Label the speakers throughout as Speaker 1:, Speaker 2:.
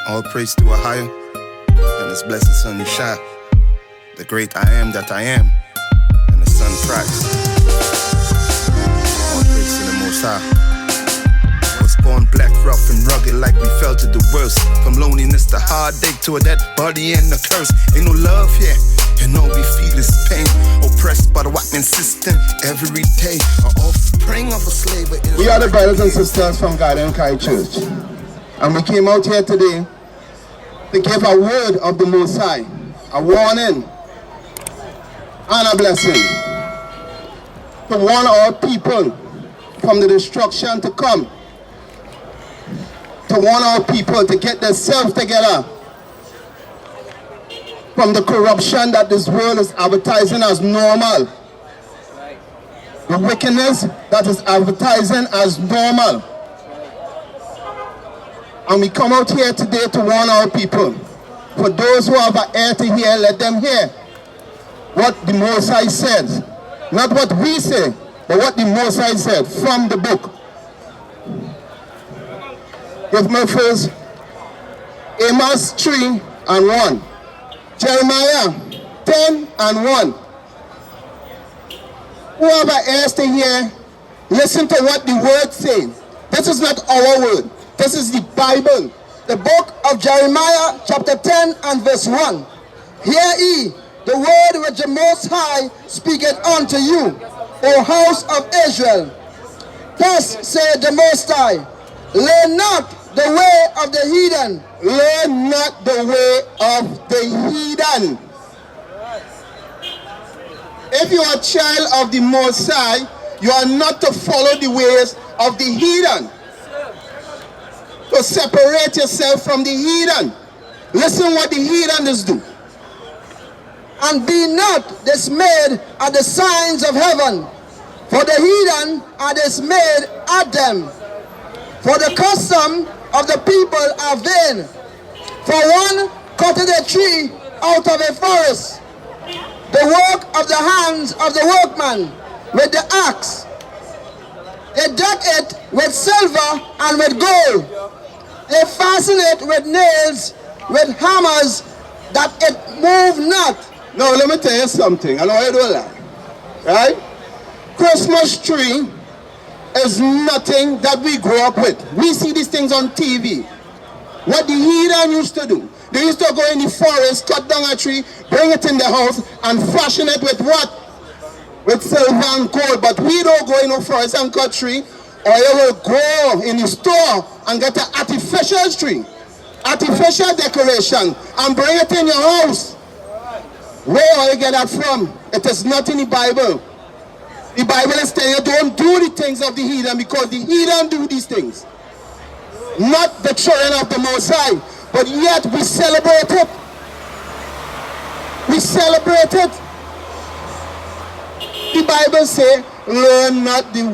Speaker 1: All praise to Ahayah and his blessed son Yashayah, the great I am that I am, and the son Christ. All praise to the Most High. Was born black, rough and rugged like we fell to the worst. From loneliness to heartache to a dead body and a curse. Ain't no love here, and all we feel is pain. Oppressed by the white man system every day. An offspring of a slave.
Speaker 2: We are the brothers and sisters from GatheringofChrist Church, and we came out here today to give a word of the Most High, a warning and a blessing, to warn our people from the destruction to come, to warn our people to get themselves together from the corruption that this world is advertising as normal, the wickedness that is advertising as normal. And we come out here today to warn our people. For those who have an ear to hear, let them hear what the Most High says. Not what we say, but what the Most High said from the book. Give me first Amos 3:1. Jeremiah 10:1. Whoever ears to hear, listen to what the word says. This is not our word. This is the Bible. The book of Jeremiah chapter 10 and verse 1. Hear ye the word which the Most High speaketh unto you, O house of Israel. Thus saith the Most High, learn not the way of the heathen. Learn not the way of the heathen. If you are a child of the Most High, you are not to follow the ways of the heathen. To separate yourself from the heathen. Listen what the heathens do. And be not dismayed at the signs of heaven, for the heathen are dismayed at them. For the custom of the people are vain. For one cutteth a tree out of a forest, the work of the hands of the workman with the axe. They deck it with silver and with gold. They fasten it with nails, with hammers, that it move not. Now let me tell you something. I know you do that. Right? Christmas tree is nothing that we grew up with. We see these things on TV. What the heathen used to do. They used to go in the forest, cut down a tree, bring it in the house, and fashion it with what? With silver and gold. But we don't go in the forest and cut tree, or you will go in the store and get an artificial tree, artificial decoration, and bring it in your house. Where will you get that from? It is not in the Bible. The Bible is telling you don't do the things of the heathen, because the heathen do these things. Not the children of the Most High, but yet we celebrate it. We celebrate it. The Bible says, learn not the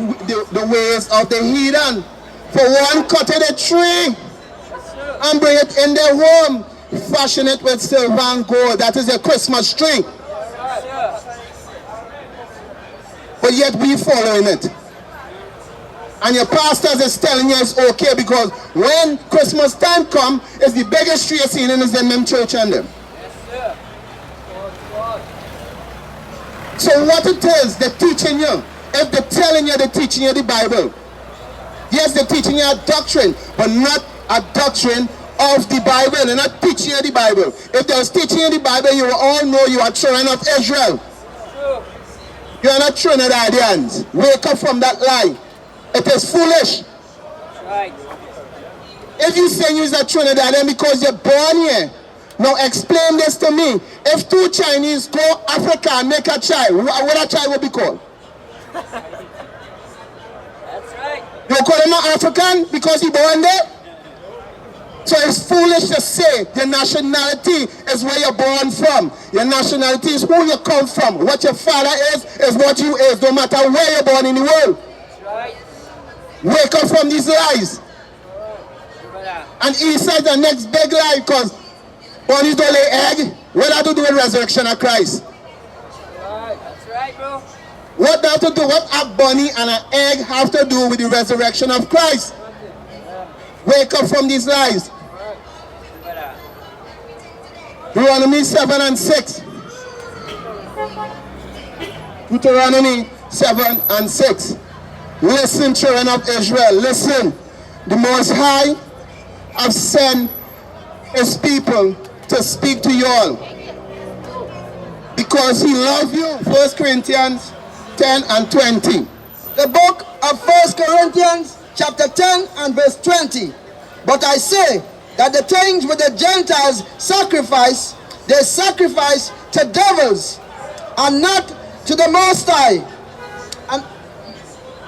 Speaker 2: ways of the heathen. For one cutted a tree and bring it in their home, fashion it with silver and gold. That is a Christmas tree. But yet we following it. And your pastors is telling you it's okay, because when Christmas time come, it's the biggest tree you're seeing in them church and them. So what it is, they're teaching you. If they're telling you, they're teaching you the Bible. Yes, they're teaching you a doctrine, but not a doctrine of the Bible. They're not teaching you the Bible. If they was teaching you the Bible, you will all know you are children of Israel. You are not Trinidadians. Wake up from that lie. It is foolish. Right. If you say you're a Trinidadian because you're born here, now explain this to me. If two Chinese go Africa and make a child, what a child will be called?
Speaker 3: That's right.
Speaker 2: You call him an African because he born there? So it's foolish to say your nationality is where you're born from. Your nationality is who you come from. What your father is what you is, no matter where you're born in the world.
Speaker 3: That's right.
Speaker 2: Wake up from these lies. And inside the next big lie, because bunnies don't lay egg. What that to do with resurrection of Christ?
Speaker 3: That's right, bro.
Speaker 2: What that to do? What a bunny and an egg have to do with the resurrection of Christ? Wake up from these lies. Deuteronomy 7 and 6. Deuteronomy 7 and 6. Listen, children of Israel, listen. The Most High have sent his people to speak to you all because he loves you. 1 Corinthians 10 and 20.
Speaker 4: The book of 1 Corinthians chapter 10 and verse 20. But I say that the things which the Gentiles sacrifice, they sacrifice to devils and not to the Most High.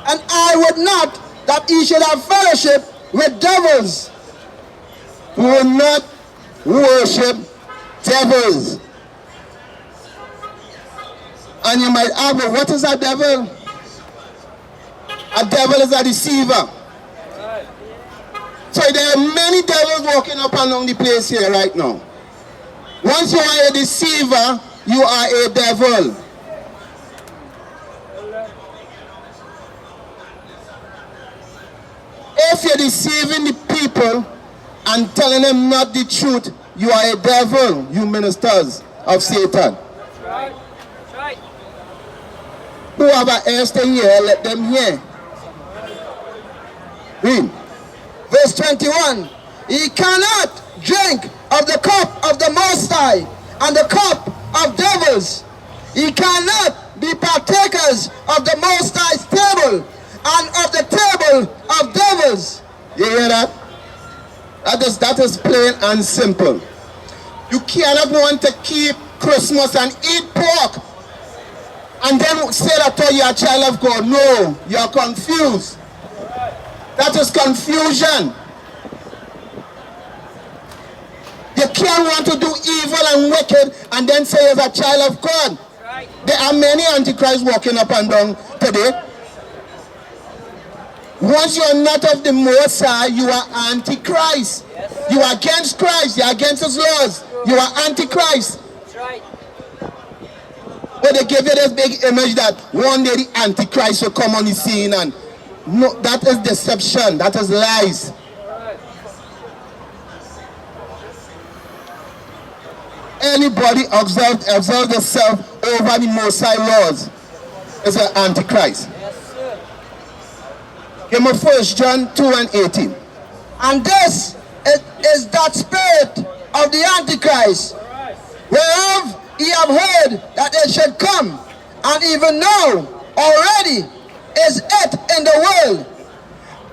Speaker 4: And I would not that ye should have fellowship with devils.
Speaker 2: We will not worship devils. And you might ask, well, what is a devil? A devil is a deceiver. So there are many devils walking up along the place here right now. Once you are a deceiver, you are a devil. If you're deceiving the people and telling them not the truth, you are a devil, you ministers of Satan.
Speaker 3: That's right. That's right.
Speaker 2: Whoever else to hear, let them hear. Read.
Speaker 4: Verse 21. Ye cannot drink of the cup of the Most High and the cup of devils. Ye cannot be partakers of the Most High's table and of the table of devils.
Speaker 2: You hear that? That is plain and simple. You cannot want to keep Christmas and eat pork and then say that you are a child of God. No, you are confused. That is confusion. You can't want to do evil and wicked and then say you're a child of God.
Speaker 3: Right.
Speaker 2: There are many antichrists walking up and down today. Once you are not of the Most High, you are antichrist.
Speaker 3: Yes,
Speaker 2: you are against Christ. You are against his laws. You are antichrist.
Speaker 3: That's right.
Speaker 2: But they give you this big image that one day the antichrist will come on the scene, and no, that is deception. That is lies.
Speaker 3: Right.
Speaker 2: Anybody observe themselves over the Most High laws is an antichrist.
Speaker 3: Yes, sir.
Speaker 2: Give me 1 John 2 and 18.
Speaker 4: And this is that spirit of the Antichrist,
Speaker 3: Right.
Speaker 4: whereof ye have heard that it should come, and even now already is it in the world.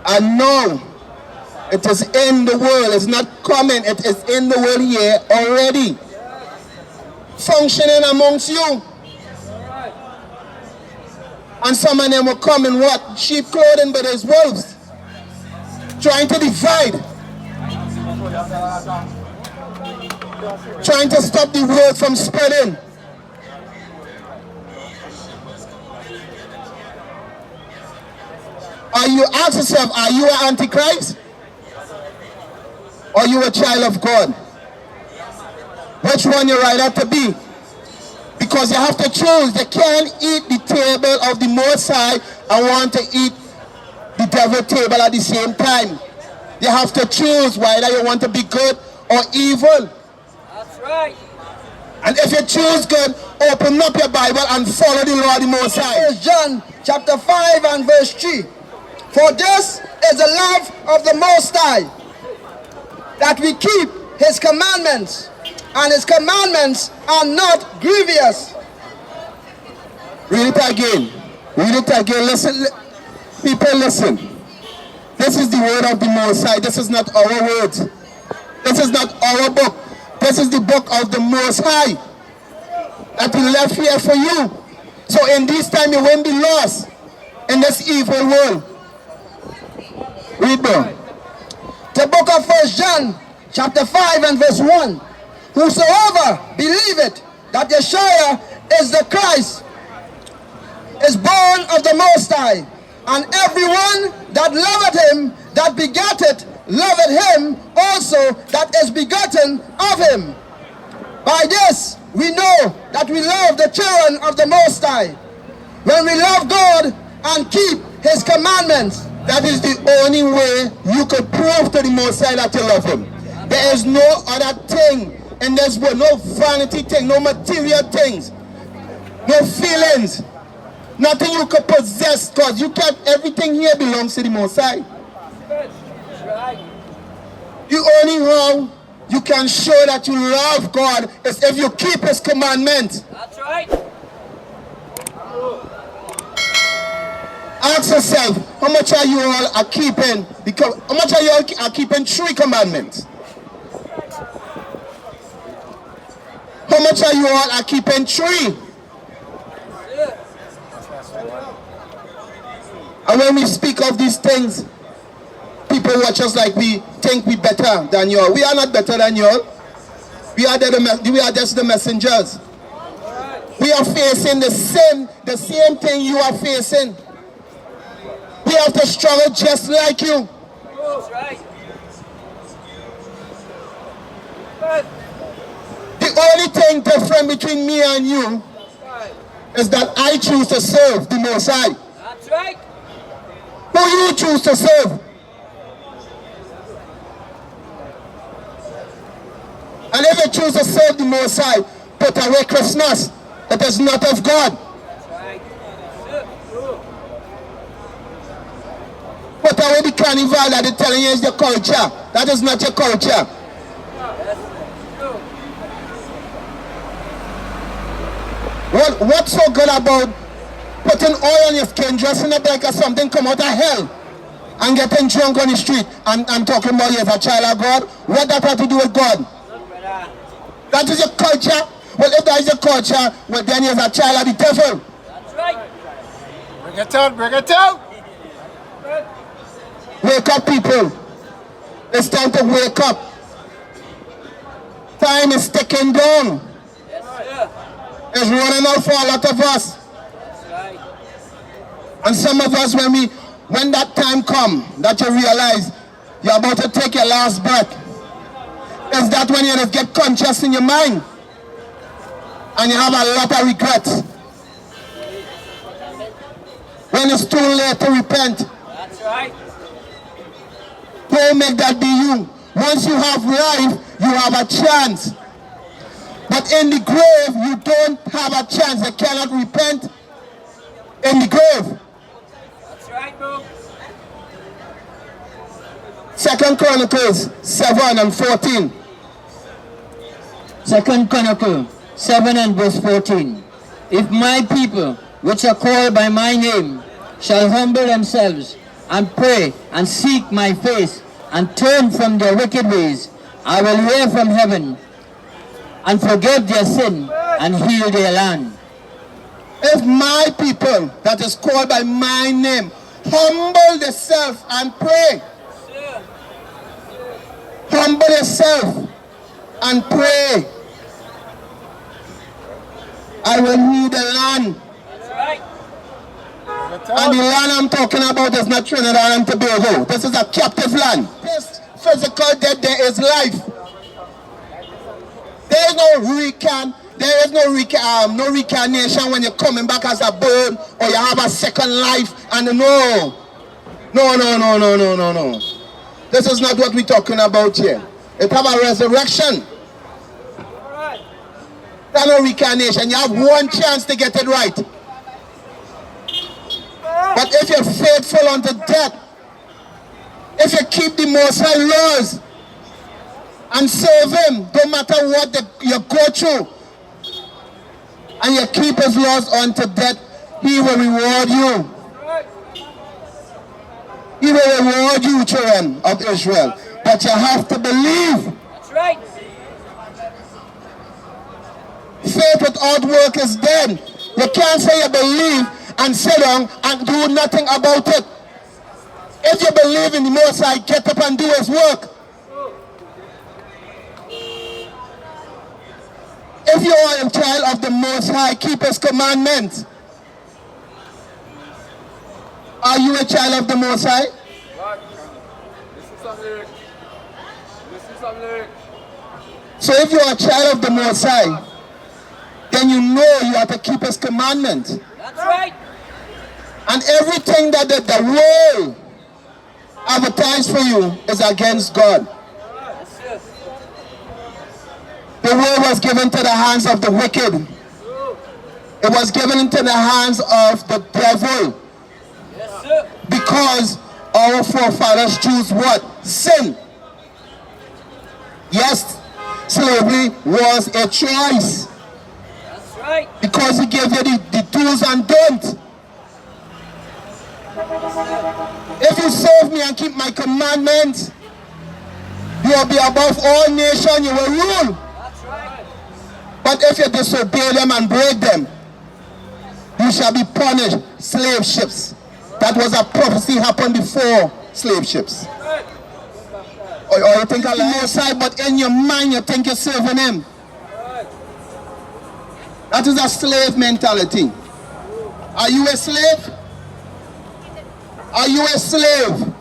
Speaker 2: And now it is in the world. It's not coming. It is in the world here already. Functioning amongst you.
Speaker 3: Right.
Speaker 2: And some of them will come in what? Sheep clothing, but there's wolves. Trying to divide. Trying to stop the word from spreading. Are you, ask yourself, are you an antichrist? Or are you a child of God? Which one you rather to be? Because you have to choose. You can't eat the table of the Most High and want to eat the devil table at the same time. You have to choose whether you want to be good or evil.
Speaker 3: That's right.
Speaker 2: And if you choose good, open up your Bible and follow the Lord the Most High.
Speaker 4: 1 John chapter 5 and verse 3. For this is the love of the Most High, that we keep his commandments, and his commandments are not grievous.
Speaker 2: Read it again. Read it again. Listen. People, listen. This is the word of the Most High. This is not our words. This is not our book. This is the book of the Most High that he left here for you. So in this time you won't be lost in this evil world. Read them.
Speaker 4: The book of 1 John chapter 5 and verse 1. Whosoever believeth that Yashayah is the Christ is born of the Most High, and everyone that loveth him that begetteth loveth him also that is begotten of him. By this we know that we love the children of the Most High, when we love God and keep his commandments.
Speaker 2: That is the only way you could prove to the Most High that you love him. There is no other thing in this world. No vanity thing, no material things, no feelings, nothing you could possess, because you can't. Everything here belongs to the Most High.
Speaker 3: That's right.
Speaker 2: The only how you can show that you love God is if you keep His commandments.
Speaker 3: That's right.
Speaker 2: Ask yourself, how much are you all are keeping? Because how much are you all are keeping 3 commandments? How much are you all are keeping 3?
Speaker 3: Yeah.
Speaker 2: And when we speak of these things, people watch us like we think we better than you all. We are not better than you all. We are just the messengers. We are facing the same thing you are facing. We have to struggle just like you.
Speaker 3: That's right.
Speaker 2: The only thing different between me and you is that I choose to serve the Most High.
Speaker 3: That's right.
Speaker 2: Who you choose to serve? And if you choose to serve the Most High, put away Christmas. It is not of God.
Speaker 3: That's right.
Speaker 2: Put away the carnival that they're telling you is your culture. That is not your culture. What's so good about putting oil on your skin, dressing up like something come out of hell, and getting drunk on the street and talking about you as a child of God? What that have to do with God? That is your culture. Well, if that is your culture, well, then you're a child of the devil.
Speaker 3: That's right.
Speaker 5: Bring it out, bring it out.
Speaker 2: Wake up, people. It's time to wake up. Time is ticking down.
Speaker 3: Yes, sir.
Speaker 2: It's running out for a lot of us.
Speaker 3: That's right.
Speaker 2: And some of us, when that time comes, that you realize you're about to take your last breath, is that when you just get conscious in your mind and you have a lot of regrets. When it's too late to repent.
Speaker 3: That's right.
Speaker 2: Don't make that be you. Once you have life, you have a chance. But in the grave, you don't have a chance. You cannot repent in the grave.
Speaker 3: That's right, bro.
Speaker 2: 2 Chronicles 7 and 14.
Speaker 4: 2 Chronicles 7 and verse 14. If my people, which are called by my name, shall humble themselves and pray and seek my face and turn from their wicked ways, I will hear from heaven and forgive their sin and heal their land.
Speaker 2: If my people that is called by my name humble themselves and pray,
Speaker 3: Sir.
Speaker 2: humble yourself and pray, I will heal the land.
Speaker 3: That's right.
Speaker 5: Bring it
Speaker 2: And the
Speaker 5: out.
Speaker 2: land I'm talking about is not Trinidad and Tobago. This is a captive land. This physical death, there is life. There is no reincarnation when you're coming back as a bird or you have a second life. And no. This is not what we're talking about here. It have a resurrection.
Speaker 3: All right.
Speaker 2: There's no reincarnation. You have one chance to get it right. But if you're faithful unto death, if you keep the Most High laws and serve Him, no matter what you go through, and you keep His laws unto death, He will reward you. He will reward you, children of Israel. But you have to believe.
Speaker 3: That's right.
Speaker 2: Faith without work is dead. You can't say you believe and sit down and do nothing about it. If you believe in the Most High, get up and do His work. If you are a child of the Most High, keep His commandments. Are you a child of the Most High? So if you are a child of the Most High, then you know you have to keep His commandments.
Speaker 3: That's right.
Speaker 2: And everything that the world advertises for you is against God.
Speaker 3: Yes, sir.
Speaker 2: The world was given to the hands of the wicked. It was given into the hands of the devil.
Speaker 3: Yes, sir.
Speaker 2: Because our forefathers choose what? Sin. Yes, slavery was a choice.
Speaker 3: That's right.
Speaker 2: Because he gave you the do's and don'ts. If you serve me and keep my commandments, you will be above all nations, you will rule.
Speaker 3: That's right.
Speaker 2: But if you disobey them and break them, you shall be punished. Slave ships. That was a prophecy happened before slave ships.
Speaker 3: Right.
Speaker 2: Or you think I lie outside, but in your mind you think you're serving him.
Speaker 3: Right.
Speaker 2: That is a slave mentality. Are you a slave? Are you a slave?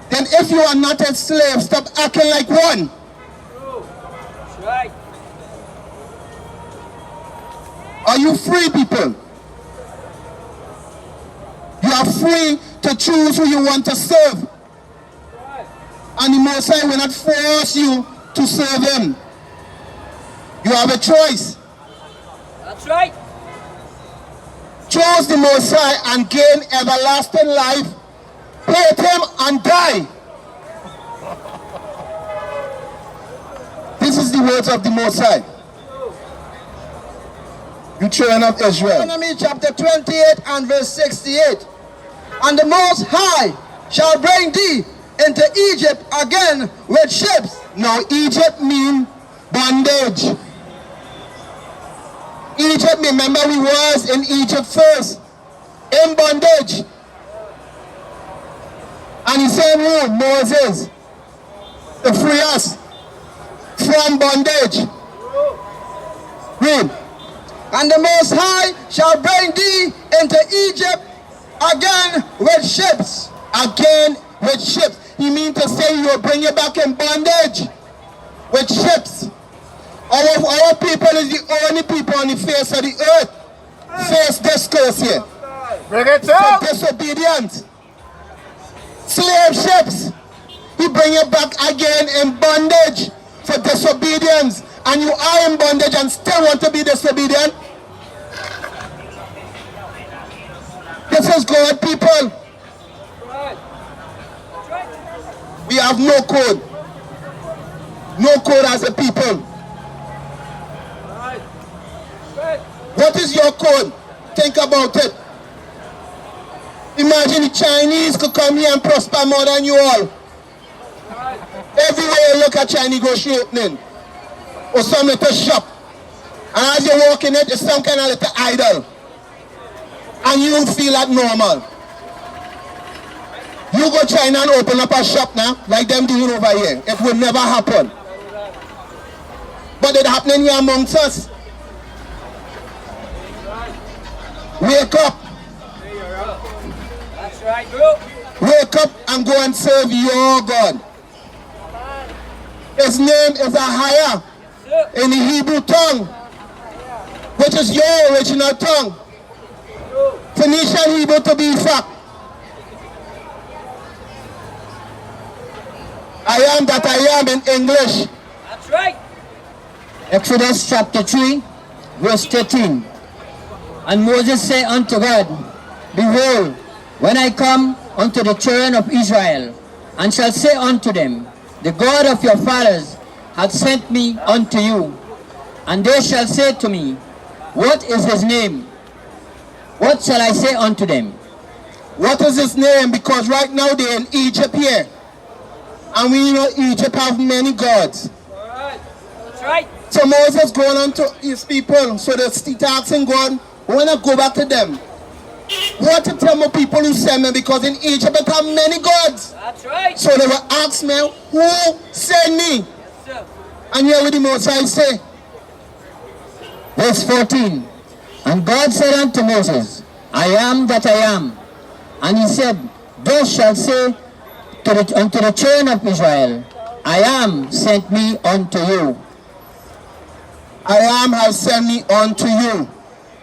Speaker 2: Then if you are not a slave, stop acting like one.
Speaker 3: That's right.
Speaker 2: Are you free, people? You are free to choose who you want to serve.
Speaker 3: Right.
Speaker 2: And the Most High will not force you to serve him. You have a choice.
Speaker 3: That's right.
Speaker 2: Choose the Most High and gain everlasting life. Hate him and die. This is the words of the Most High. You children of Israel.
Speaker 4: Deuteronomy chapter 28 and verse 68. And the Most High shall bring thee into Egypt again with ships.
Speaker 2: Now Egypt mean bondage. Egypt, remember we was in Egypt first, in bondage. And he said, who? Moses, to free us from bondage. Read.
Speaker 4: And the Most High shall bring thee into Egypt again with ships.
Speaker 2: Again with ships. He means to say he will bring you back in bondage with ships. Our people is the only people on the face of the earth. Face discourse here.
Speaker 5: Bring it
Speaker 2: For
Speaker 5: out.
Speaker 2: disobedience. Slave ships. He bring you back again in bondage for disobedience. And you are in bondage and still want to be disobedient. This is God, people.
Speaker 3: Right. That's right.
Speaker 2: We have no code. No code as a people.
Speaker 3: Right. Right.
Speaker 2: What is your code? Think about it. Imagine the Chinese could come here and prosper more than you all.
Speaker 3: Right.
Speaker 2: Everywhere you look at Chinese grocery opening. Or some little shop. And as you walk in it, it's some kind of little idol. And you feel that normal. You go China and open up a shop now, like them doing over here. It will never happen. But it's happening here amongst us. Wake up.
Speaker 3: That's right, bro.
Speaker 2: Wake up and go and serve your God. His name is Ahayah in the Hebrew tongue, which is your original tongue. Phoenician Hebrew to be fact. I am that I am in English.
Speaker 3: That's right.
Speaker 6: Exodus chapter 3, verse 13. And Moses said unto God, Behold, when I come unto the children of Israel, and shall say unto them, The God of your fathers hath sent me unto you. And they shall say to me, What is his name? What shall I say unto them?
Speaker 2: What is his name? Because right now they're in Egypt here. And we know Egypt have many gods.
Speaker 3: All right. That's right.
Speaker 2: So Moses going on to his people. So they're asking God, we want to go back to them. What to tell my people who send me? Because in Egypt they have many gods.
Speaker 3: That's right.
Speaker 2: So they will ask me, who sent me?
Speaker 3: Yes, sir.
Speaker 2: And here with the Most High say,
Speaker 6: Verse 14. And God said unto Moses, I am that I am. And he said, Thus shalt say unto the children of Israel, I am sent me unto you.
Speaker 2: I am have sent me unto you.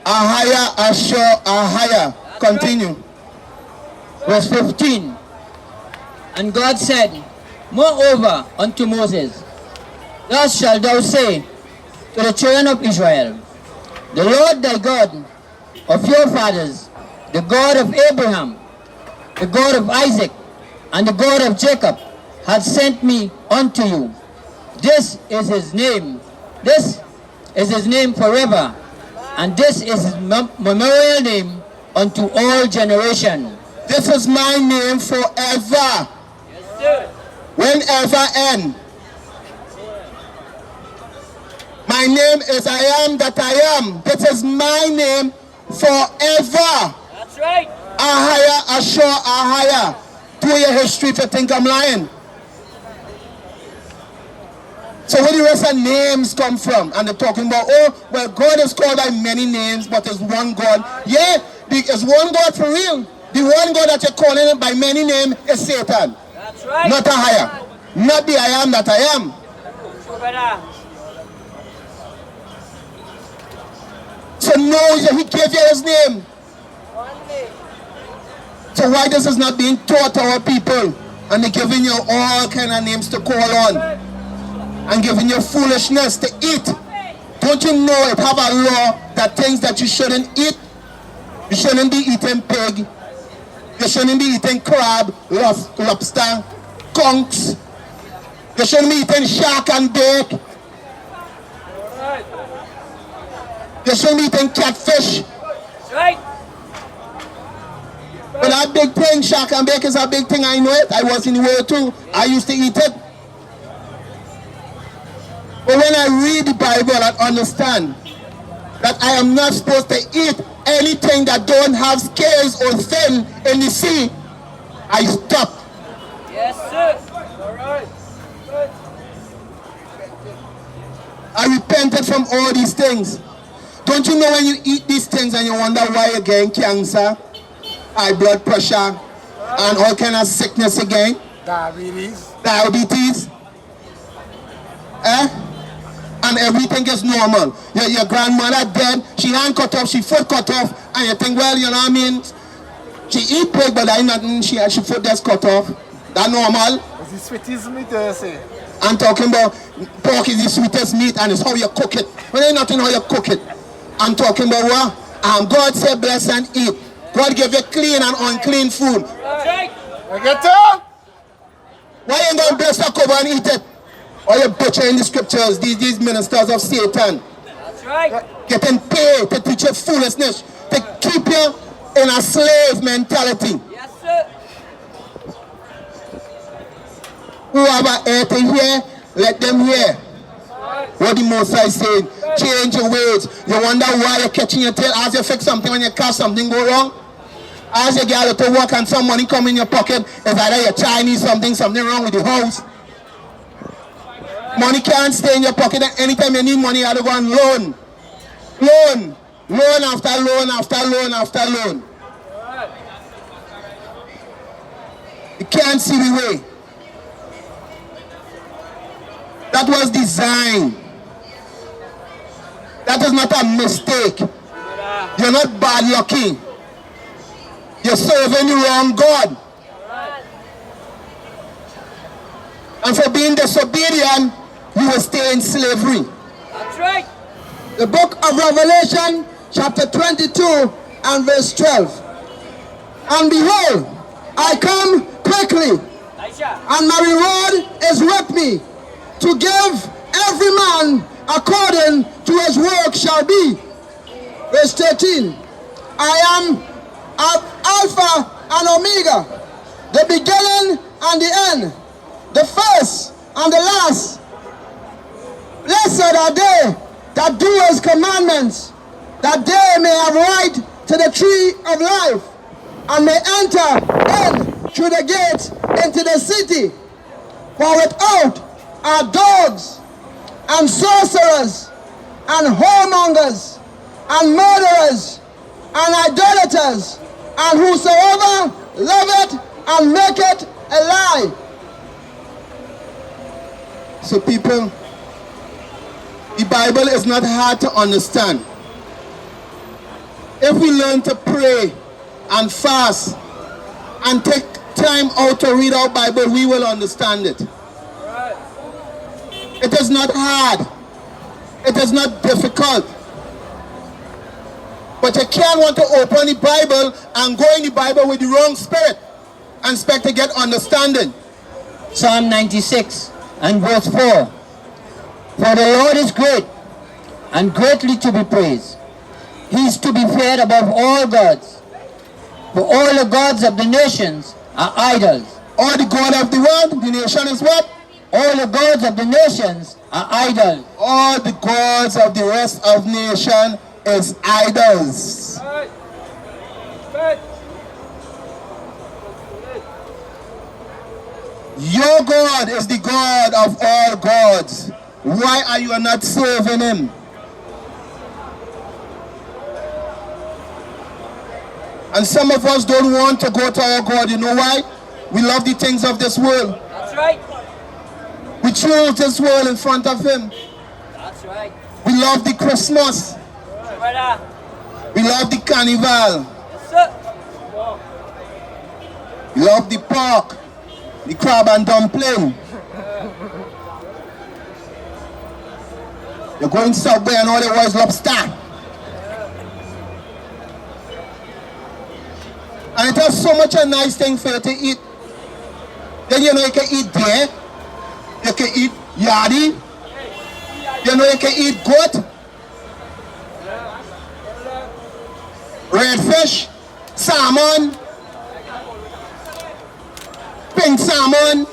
Speaker 2: Ahayah, Ashur, Ahayah. Continue.
Speaker 6: Verse 15. And God said, Moreover unto Moses, Thus shalt thou say to the children of Israel, the Lord thy God of your fathers, the God of Abraham, the God of Isaac, and the God of Jacob, hath sent me unto you. This is his name. This is his name forever, and this is his memorial name unto all generations.
Speaker 2: This is my name forever.
Speaker 3: Yes, sir.
Speaker 2: Whenever end. My name is I am that I am. This is my name forever.
Speaker 3: That's right.
Speaker 2: Ahayah, Ashur, Ahayah. Do your history if you think I'm lying. So where the rest of names come from? And they're talking about, oh, well, God is called by many names, but there's one God. Yeah, there's one God for real. The one God that you're calling by many names is Satan.
Speaker 3: That's right.
Speaker 2: Not Ahayah. Not the I am that I am.
Speaker 3: Sure, brother.
Speaker 2: So no, he gave you his name.
Speaker 3: One name.
Speaker 2: So why this is not being taught to our people? And they're giving you all kind of names to call on. And giving you foolishness to eat. Don't you know it have a law that things that you shouldn't eat? You shouldn't be eating pig. You shouldn't be eating crab, lobster, conchs. You shouldn't be eating shark and bake. You shouldn't be eating catfish.
Speaker 3: That's right.
Speaker 2: But that big thing, shark and bake is a big thing, I know it. I was in the world too. I used to eat it. But when I read the Bible, I understand that I am not supposed to eat anything that don't have scales or fin in the sea. I stop.
Speaker 3: Yes, sir. All right. Good.
Speaker 2: I repented from all these things. Don't you know when you eat these things and you wonder why you're getting cancer, high blood pressure, and all kind of sickness again? Diabetes. And everything is normal. Your grandmother dead, she hand cut off, she foot cut off, and you think, well, you know what I mean? She eat pig, but I nothing, she foot just cut off. That normal.
Speaker 5: It's the sweetest meat, they say.
Speaker 2: I'm talking about pork is the sweetest meat and it's how you cook it. Well, ain't nothing how you cook it. I'm talking about what? God said bless and eat. God gave you clean and unclean food.
Speaker 3: That's right.
Speaker 5: Get up!
Speaker 2: Why you going to bless the cover and eat it? Or you butcher in the scriptures, these ministers of Satan.
Speaker 3: That's right.
Speaker 2: Getting paid to teach you foolishness, to keep you in a slave mentality.
Speaker 3: Yes, sir.
Speaker 2: Whoever ear to hear, let them hear. What the Most High said, change your ways. You wonder why you're catching your tail as you fix something when you catch something go wrong. As you get out to work and some money come in your pocket, it's either you're Chinese, something wrong with the house. Money can't stay in your pocket, and anytime you need money, you have to go and loan. Loan after loan after loan after loan. You can't see the way. That was designed. That is not a mistake. You're not bad lucky. You're serving the wrong God. And for being disobedient, you will stay in slavery.
Speaker 3: That's right.
Speaker 4: The book of Revelation, chapter 22 and verse 12. And behold, I come quickly,
Speaker 3: Yashayah.
Speaker 4: and my reward is with me, to give every man according to his work shall be. Verse 13. I am Alpha and Omega, the beginning and the end, the first and the last. Blessed are they that do his commandments, that they may have right to the tree of life, and may enter in through the gates into the city. For without are dogs, and sorcerers, and whoremongers, and murderers, and idolaters, and whosoever loveth and maketh a lie.
Speaker 2: So people, the Bible is not hard to understand. If we learn to pray and fast and take time out to read our Bible, we will understand it. It is not hard. It is not difficult. But you can't want to open the Bible and go in the Bible with the wrong spirit and expect to get understanding.
Speaker 6: Psalm 96 and verse 4. For the Lord is great and greatly to be praised. He is to be feared above all gods. For all the gods of the nations are idols.
Speaker 2: All the God of the world, the nation is what?
Speaker 6: All the gods of the nations are idols.
Speaker 2: All the gods of the rest of nation is idols.
Speaker 3: Right. Right.
Speaker 2: Your God is the God of all gods. Why are you not serving him? And some of us don't want to go to our God. You know why? We love the things of this world.
Speaker 3: That's right.
Speaker 2: We choose this world in front of him.
Speaker 3: That's right.
Speaker 2: We love the Christmas.
Speaker 3: Brother.
Speaker 2: We love the carnival.
Speaker 3: Yes, sir.
Speaker 2: We love the park. The crab and dumpling. You're going Subway and all the was lobster. And it has so much a nice thing for you to eat. Then you know you can eat deer. You can eat yardie. You know you can eat goat. Redfish. Salmon. Pink salmon.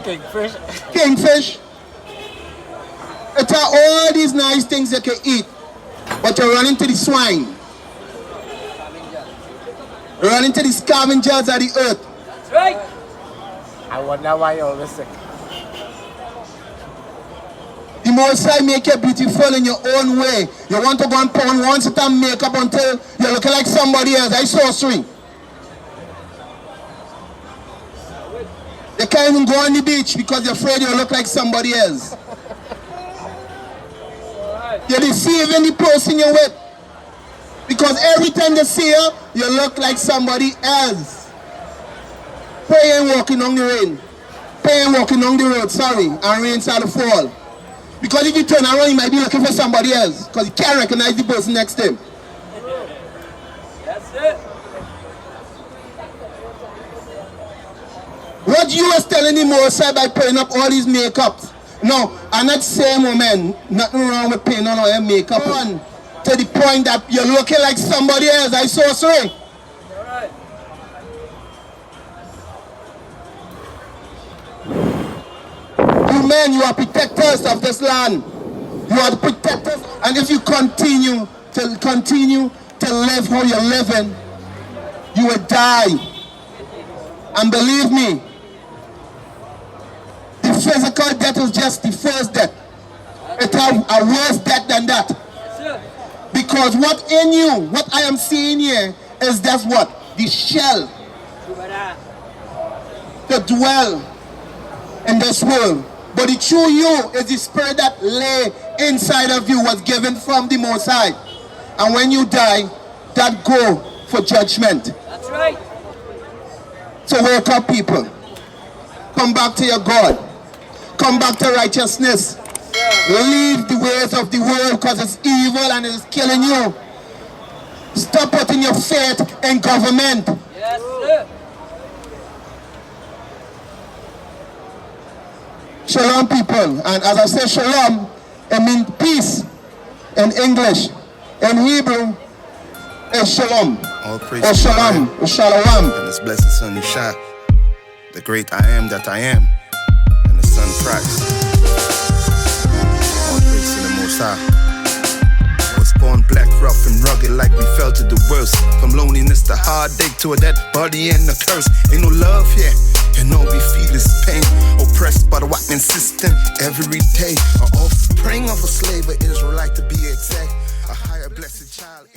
Speaker 5: Kingfish.
Speaker 2: Kingfish. It are all these nice things you can eat. But you run into the swine. You run into the scavengers of the earth.
Speaker 3: That's right.
Speaker 5: I wonder why you're always sick.
Speaker 2: The Most High make you beautiful in your own way. You want to go and put on one set of makeup until you're looking like somebody else. That's sorcery. You can't even go on the beach because you're afraid you'll look like somebody else. You're deceiving the person you're with. Because every time they see you, you look like somebody else. Pray and walking on the rain. Pray and walking on the road, sorry, and rain started to fall. Because if you turn around, you might be looking for somebody else. Because you can't recognize the person next to him.
Speaker 3: That's it.
Speaker 2: What you was telling the Most High by putting up all these makeups. No, I'm not saying, woman, nothing wrong with putting on all your makeup on. To the point that you're looking like somebody else. I sorcery.
Speaker 3: All right.
Speaker 2: You men, you are protectors of this land. You are the protectors. And if you continue to live how you're living, you will die. And believe me, the physical death is just the first death. It has a worse death than that.
Speaker 3: Yes, sir.
Speaker 2: Because what in you, what I am seeing here, is that's what? The shell
Speaker 3: Brother.
Speaker 2: to dwell in this world. But the true you is the spirit that lay inside of you, was given from the Most High. And when you die, that go for judgment.
Speaker 3: That's right.
Speaker 2: So wake up, people. Come back to your God. Come back to righteousness. Leave the ways of the world because it's evil and it's killing you. Stop putting your faith in government.
Speaker 3: Yes, sir.
Speaker 2: Shalom, people. And as I say shalom, it means peace in English. In Hebrew, it's shalom.
Speaker 1: All praise
Speaker 2: Or
Speaker 1: to
Speaker 2: shalom.
Speaker 1: God
Speaker 2: Or shalom.
Speaker 1: and His blessed Son Yashayah, the great I am that I am, and the Son Christ. All praise to the Most High. Was born black, rough and rugged like we fell to the worst. From loneliness to heartache to a dead body and a curse. Ain't no love here, and all we feel is pain. Oppressed by the whitening system every day. An offspring of a slave, an Israelite to be exact. A higher blessed child.